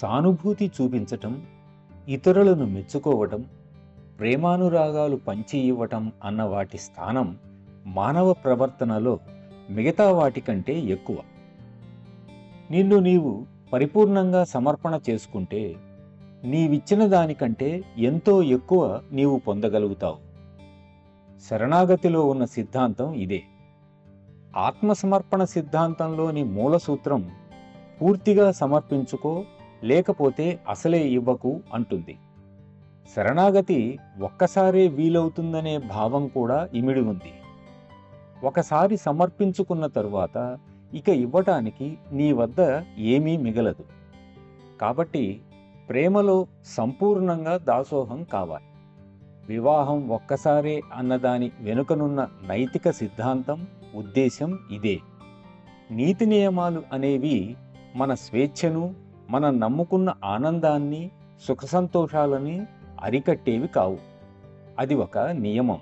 సానుభూతి చూపించటం, ఇతరులను మెచ్చుకోవటం, ప్రేమానురాగాలు పంచి ఇవ్వటం అన్న వాటి స్థానం మానవ ప్రవర్తనలో మిగతా వాటికంటే ఎక్కువ. నిన్ను నీవు పరిపూర్ణంగా సమర్పణ చేసుకుంటే నీవిచ్చిన దానికంటే ఎంతో ఎక్కువ నీవు పొందగలుగుతావు. శరణాగతిలో ఉన్న సిద్ధాంతం ఇదే. ఆత్మసమర్పణ సిద్ధాంతంలోని మూల సూత్రం పూర్తిగా సమర్పించుకో, లేకపోతే అసలే ఇవ్వకు అంటుంది. శరణాగతి ఒక్కసారే వీలవుతుందనే భావం కూడా ఇమిడి ఉంది. ఒకసారి సమర్పించుకున్న తరువాత ఇక ఇవ్వటానికి నీ వద్ద ఏమీ మిగలదు. కాబట్టి ప్రేమలో సంపూర్ణంగా దాసోహం కావాలి. వివాహం ఒక్కసారే అన్నదాని వెనుకనున్న నైతిక సిద్ధాంతం, ఉద్దేశం ఇదే. నీతి నియమాలు అనేవి మన స్వేచ్ఛను, మనం నమ్ముకున్న ఆనందాన్ని, సుఖ సంతోషాలని అరికట్టేవి కావు. అది ఒక నియమం.